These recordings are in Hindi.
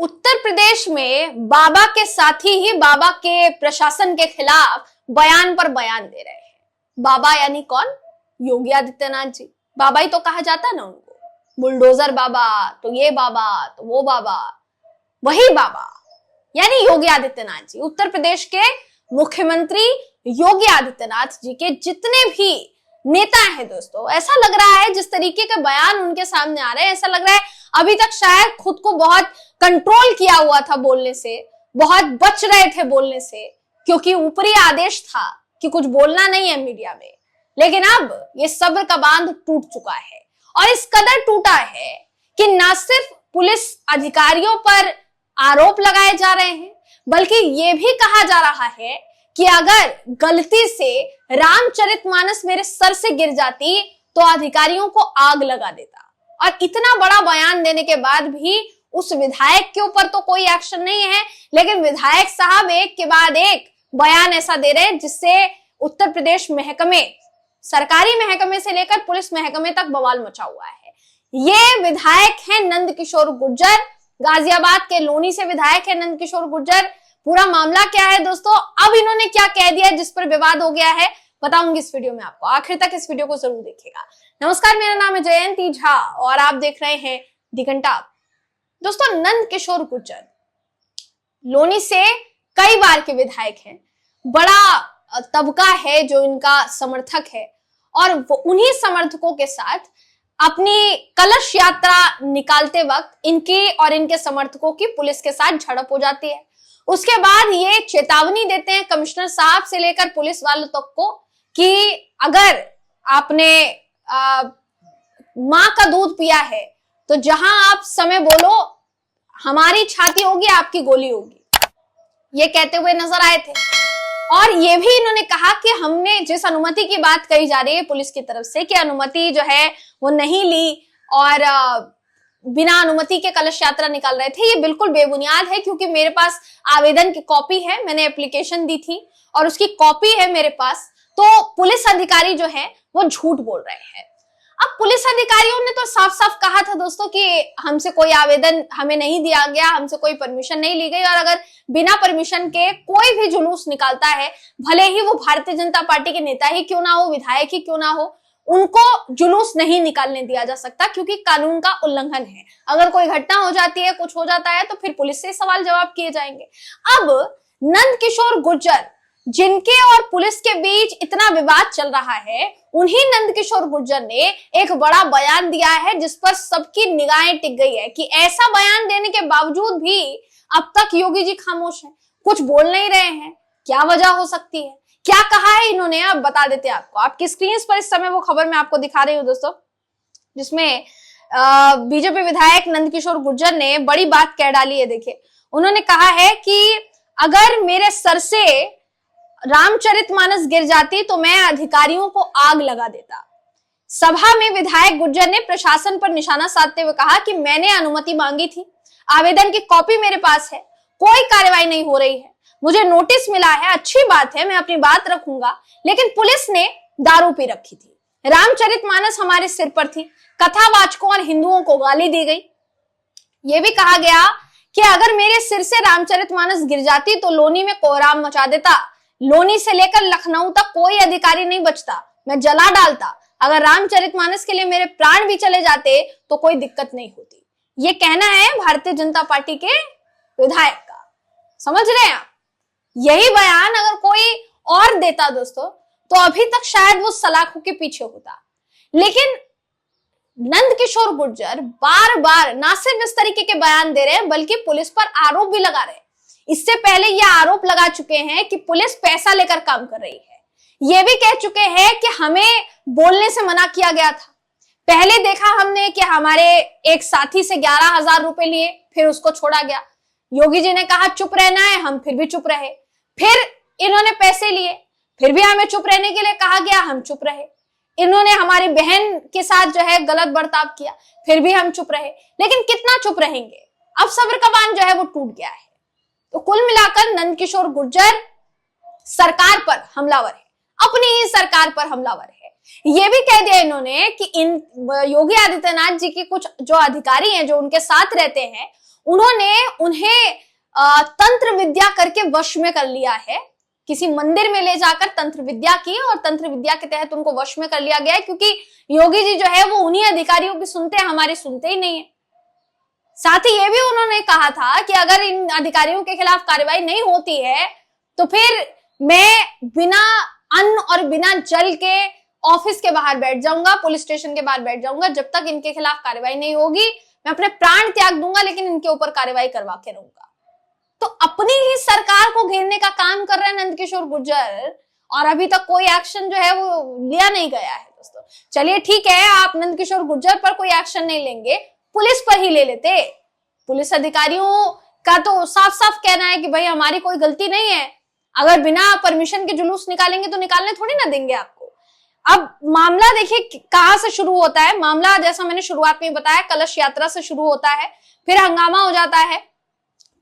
उत्तर प्रदेश में बाबा के साथी ही बाबा के प्रशासन के खिलाफ बयान पर बयान दे रहे हैं। बाबा यानी कौन? योगी आदित्यनाथ जी। बाबा ही तो कहा जाता है ना उनको, बुलडोजर बाबा, तो ये बाबा, तो वो बाबा, वही बाबा यानी योगी आदित्यनाथ जी। उत्तर प्रदेश के मुख्यमंत्री योगी आदित्यनाथ जी के जितने भी नेता हैं दोस्तों, ऐसा लग रहा है जिस तरीके के बयान उनके सामने आ रहे हैं, ऐसा लग रहा है अभी तक शायद खुद को बहुत कंट्रोल किया हुआ था बोलने से, बहुत बच रहे थे बोलने से, क्योंकि ऊपरी आदेश था कि कुछ बोलना नहीं है मीडिया में। लेकिन अब ये सब्र का बांध टूट चुका है और इस कदर टूटा है कि न सिर्फ पुलिस अधिकारियों पर आरोप लगाए जा रहे हैं, बल्कि ये भी कहा जा रहा है कि अगर गलती से रामचरितमानस मेरे सर से गिर जाती तो अधिकारियों को आग लगा देता। और इतना बड़ा बयान देने के बाद भी उस विधायक के ऊपर तो कोई एक्शन नहीं है, लेकिन विधायक साहब एक के बाद एक बयान ऐसा दे रहे हैं जिससे उत्तर प्रदेश महकमे, सरकारी महकमे से लेकर पुलिस महकमे तक बवाल मचा हुआ है। ये विधायक है नंद किशोर गुर्जर, गाजियाबाद के लोनी से विधायक है नंद किशोर गुर्जर। पूरा मामला क्या है दोस्तों, अब इन्होंने क्या कह दिया जिस पर विवाद हो गया है, बताऊंगी इस वीडियो में आपको। आखिर तक इस वीडियो को जरूर देखिएगा। नमस्कार, मेरा नाम है जयंती झा और आप देख रहे हैं दी घंटा। दोस्तों, नंद किशोर गुर्जर लोनी से कई बार के विधायक हैं, बड़ा तबका है जो इनका समर्थक है और वो उन्हीं समर्थकों के साथ अपनी कलश यात्रा निकालते वक्त इनकी और इनके समर्थकों की पुलिस के साथ झड़प हो जाती है। उसके बाद ये चेतावनी देते हैं कमिश्नर साहब से लेकर पुलिस वालों तक को कि अगर आपने माँ का दूध पिया है तो जहां आप समय बोलो हमारी छाती होगी, आपकी गोली होगी, ये कहते हुए नजर आए थे। और ये भी इन्होंने कहा कि हमने जिस अनुमति की बात कही जा रही है पुलिस की तरफ से कि अनुमति जो है वो नहीं ली और बिना अनुमति के कलश यात्रा निकाल रहे थे, ये बिल्कुल बेबुनियाद है। क्योंकि मेरे पास आवेदन की कॉपी है, मैंने एप्लीकेशन दी थी और उसकी कॉपी है मेरे पास। तो पुलिस अधिकारी जो है वो झूठ बोल रहे हैं। अब पुलिस अधिकारियों ने तो साफ साफ कहा था दोस्तों कि हमसे कोई आवेदन हमें नहीं दिया गया, हमसे कोई परमिशन नहीं ली गई और अगर बिना परमिशन के कोई भी जुलूस निकालता है, भले ही वो भारतीय जनता पार्टी के नेता ही क्यों ना हो, विधायक ही क्यों ना हो, उनको जुलूस नहीं निकालने दिया जा सकता क्योंकि कानून का उल्लंघन है। अगर कोई घटना हो जाती है, कुछ हो जाता है तो फिर पुलिस से सवाल जवाब किए जाएंगे। अब नंद किशोर गुर्जर जिनके और पुलिस के बीच इतना विवाद चल रहा है, उन्हीं नंद किशोर गुर्जर ने एक बड़ा बयान दिया है जिस पर सबकी निगाहें टिक गई है कि ऐसा बयान देने के बावजूद भी अब तक योगी जी खामोश हैं, कुछ बोल नहीं रहे हैं। क्या वजह हो सकती है, क्या कहा है इन्होंने, अब बता देते हैं आपको। आपकी स्क्रीन पर इस समय वो खबर मैं आपको दिखा रही हूँ दोस्तों, जिसमें बीजेपी विधायक नंद किशोर गुर्जर ने बड़ी बात कह डाली है। देखिए, उन्होंने कहा है कि अगर मेरे सर से रामचरितमानस गिर जाती तो मैं अधिकारियों को आग लगा देता। सभा में विधायक गुर्जर ने प्रशासन पर निशाना साधते हुए कहा कि मैंने अनुमति मांगी थी, आवेदन की कॉपी मेरे पास है, कोई कार्रवाई नहीं हो रही है, मुझे नोटिस मिला है, अच्छी बात है, मैं अपनी बात रखूंगा, लेकिन पुलिस ने दारू पी रखी थी, रामचरितमानस हमारे सिर पर थी, कथावाचकों और हिंदुओं को गाली दी गई। यह भी कहा गया कि अगर मेरे सिर से रामचरितमानस गिर जाती तो लोनी में कोहराम मचा देता, लोनी से लेकर लखनऊ तक कोई अधिकारी नहीं बचता, मैं जला डालता, अगर रामचरितमानस के लिए मेरे प्राण भी चले जाते तो कोई दिक्कत नहीं होती। ये कहना है भारतीय जनता पार्टी के विधायक का, समझ रहे हैं आप। यही बयान अगर कोई और देता दोस्तों तो अभी तक शायद वो सलाखों के पीछे होता। लेकिन नंद किशोर गुर्जर बार बार ना सिर्फ इस तरीके के बयान दे रहे हैं बल्कि पुलिस पर आरोप भी लगा रहे हैं। इससे पहले ये आरोप लगा चुके हैं कि पुलिस पैसा लेकर काम कर रही है। ये भी कह चुके हैं कि हमें बोलने से मना किया गया था। पहले देखा हमने कि हमारे एक साथी से 11,000 रुपए लिए, फिर उसको छोड़ा गया। योगी जी ने कहा चुप रहना है, हम फिर भी चुप रहे। फिर इन्होंने पैसे लिए, फिर भी हमें चुप रहने के लिए कहा गया, हम चुप रहे। इन्होंने हमारी बहन के साथ जो है गलत बर्ताव किया, फिर भी हम चुप रहे। लेकिन कितना चुप रहेंगे, अब सब्र का बांध जो है वो टूट गया है। तो कुल मिलाकर नंद किशोर गुर्जर सरकार पर हमलावर है, अपनी ही सरकार पर हमलावर है। ये भी कह दिया इन्होंने कि इन योगी आदित्यनाथ जी के कुछ जो अधिकारी हैं जो उनके साथ रहते हैं उन्होंने उन्हें तंत्र विद्या करके वश में कर लिया है। किसी मंदिर में ले जाकर तंत्र विद्या की और तंत्र विद्या के तहत उनको वश में कर लिया गया है, क्योंकि योगी जी जो है वो उन्हीं अधिकारियों की सुनते हैं, हमारी सुनते ही नहीं है। साथ ही ये भी उन्होंने कहा था कि अगर इन अधिकारियों के खिलाफ कार्रवाई नहीं होती है तो फिर मैं बिना अन्न और बिना जल के ऑफिस के बाहर बैठ जाऊंगा, पुलिस स्टेशन के बाहर बैठ जाऊंगा, जब तक इनके खिलाफ कार्रवाई नहीं होगी मैं अपने प्राण त्याग दूंगा, लेकिन इनके ऊपर कार्रवाई करवा के रहूंगा। तो अपनी ही सरकार को घेरने का काम कर रहे हैं नंदकिशोर गुर्जर, और अभी तक कोई एक्शन जो है वो लिया नहीं गया है दोस्तों। चलिए ठीक है, आप नंदकिशोर गुर्जर पर कोई एक्शन नहीं लेंगे, पुलिस पर ही ले लेते। पुलिस अधिकारियों का तो साफ साफ कहना है कि भाई हमारी कोई गलती नहीं है, अगर बिना परमिशन के जुलूस निकालेंगे तो निकालने थोड़ी ना देंगे आपको। अब मामला देखिए कहां से शुरू होता है। मामला जैसा मैंने शुरुआत में बताया कलश यात्रा से शुरू होता है, फिर हंगामा हो जाता है,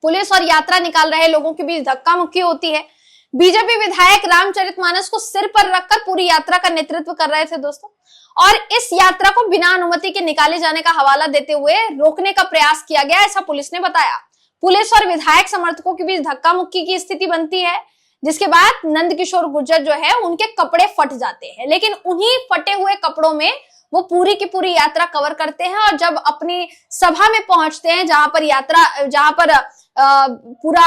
पुलिस और यात्रा निकाल रहे लोगों के बीच धक्का मुक्की होती है। बीजेपी विधायक रामचरितमानस को सिर पर रखकर पूरी यात्रा का नेतृत्व कर रहे थे दोस्तों, और इस यात्रा को बिना अनुमति के निकाले जाने का हवाला देते हुए रोकने का प्रयास किया गया, ऐसा पुलिस ने बताया। पुलिस और विधायक समर्थकों के बीच धक्का मुक्की की स्थिति बनती है, जिसके बाद नंदकिशोर गुर्जर जो है उनके कपड़े फट जाते हैं, लेकिन उन्हीं फटे हुए कपड़ों में वो पूरी की पूरी यात्रा कवर करते हैं। और जब अपनी सभा में पहुंचते हैं जहां पर पूरा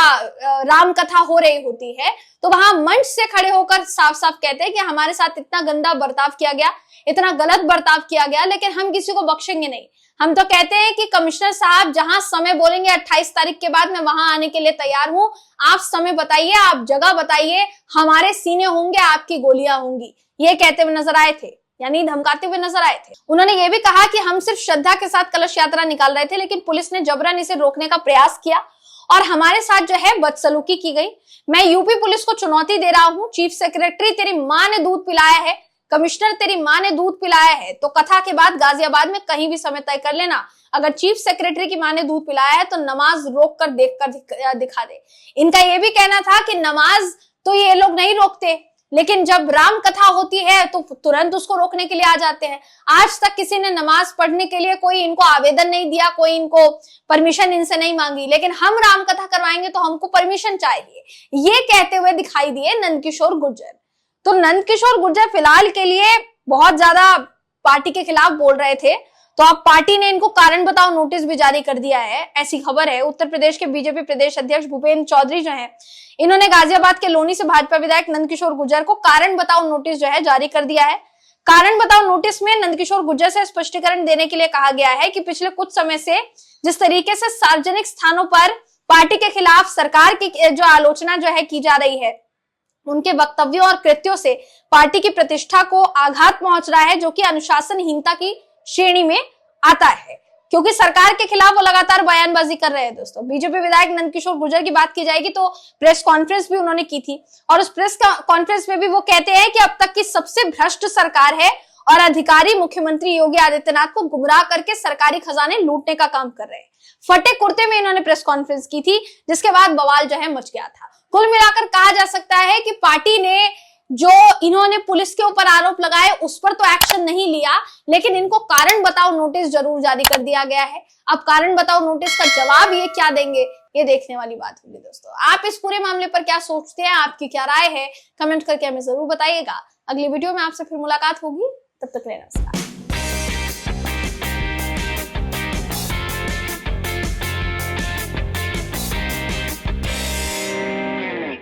राम कथा हो रही होती है, तो वहां मंच से खड़े होकर साफ साफ कहते हैं कि हमारे साथ इतना गंदा बर्ताव किया गया, इतना गलत बर्ताव किया गया, लेकिन हम किसी को बख्शेंगे नहीं। हम तो कहते हैं कि कमिश्नर साहब जहां समय बोलेंगे 28 तारीख के बाद मैं वहां आने के लिए तैयार हूं, आप समय बताइए, आप जगह बताइए, हमारे सीने होंगे, आपकी गोलियां होंगी, ये कहते हुए नजर आए थे, यानी धमकाते हुए नजर आए थे। उन्होंने ये भी कहा कि हम सिर्फ श्रद्धा के साथ कलश यात्रा निकाल रहे थे, लेकिन पुलिस ने जबरन इसे रोकने का प्रयास किया और हमारे साथ जो है बदसलूकी की गई। मैं यूपी पुलिस को चुनौती दे रहा हूं, चीफ सेक्रेटरी तेरी मां ने दूध पिलाया है, कमिश्नर तेरी मां ने दूध पिलाया है, तो कथा के बाद गाजियाबाद में कहीं भी समय तय कर लेना। अगर चीफ सेक्रेटरी की मां ने दूध पिलाया है तो नमाज रोक कर देखकर दिखा दे। इनका यह भी कहना था कि नमाज तो ये लोग नहीं रोकते, लेकिन जब राम कथा होती है तो तुरंत उसको रोकने के लिए आ जाते हैं। आज तक किसी ने नमाज पढ़ने के लिए कोई इनको आवेदन नहीं दिया, कोई इनको परमिशन इनसे नहीं मांगी, लेकिन हम राम कथा करवाएंगे तो हमको परमिशन चाहिए, ये कहते हुए दिखाई दिए नंदकिशोर गुर्जर। तो नंदकिशोर गुर्जर फिलहाल के लिए बहुत ज्यादा पार्टी के खिलाफ बोल रहे थे, तो अब पार्टी ने इनको कारण बताओ नोटिस भी जारी कर दिया है, ऐसी खबर है। उत्तर प्रदेश के बीजेपी प्रदेश अध्यक्ष भूपेंद्र चौधरी जो हैं, इन्होंने गाजियाबाद के लोनी से भाजपा विधायक नंदकिशोर गुर्जर को कारण बताओ नोटिस जो है जारी कर दिया है। कारण बताओ नोटिस में नंदकिशोर गुर्जर से स्पष्टीकरण देने के लिए कहा गया है कि पिछले कुछ समय से जिस तरीके से सार्वजनिक स्थानों पर पार्टी के खिलाफ सरकार की जो आलोचना जो है की जा रही है, उनके वक्तव्यों और कृत्यों से पार्टी की प्रतिष्ठा को आघात पहुंच रहा है, जो कि अनुशासनहीनता की श्रेणी में आता है, क्योंकि सरकार के खिलाफ वो लगातार बयानबाजी कर रहे हैं दोस्तों। बीजेपी विधायक नंदकिशोर गुर्जर की बात की जाएगी तो प्रेस कॉन्फ्रेंस भी उन्होंने की थी, और उस प्रेस कॉन्फ्रेंस में भी वो कहते हैं कि अब तक की सबसे भ्रष्ट सरकार है और अधिकारी मुख्यमंत्री योगी आदित्यनाथ को गुमराह करके सरकारी खजाने लूटने का काम कर रहे हैं। फटे कुर्ते में इन्होंने प्रेस कॉन्फ्रेंस की थी, जिसके बाद बवाल जो है मच गया था। कुल मिलाकर कहा जा सकता है कि पार्टी ने जो इन्होंने पुलिस के ऊपर आरोप लगाए उस पर तो एक्शन नहीं लिया, लेकिन इनको कारण बताओ नोटिस जरूर जारी कर दिया गया है। अब कारण बताओ नोटिस का जवाब ये क्या देंगे, ये देखने वाली बात होगी दोस्तों। आप इस पूरे मामले पर क्या सोचते हैं, आपकी क्या राय है, कमेंट करके हमें जरूर बताइएगा। अगली वीडियो में आपसे फिर मुलाकात होगी, तब तक नमस्कार।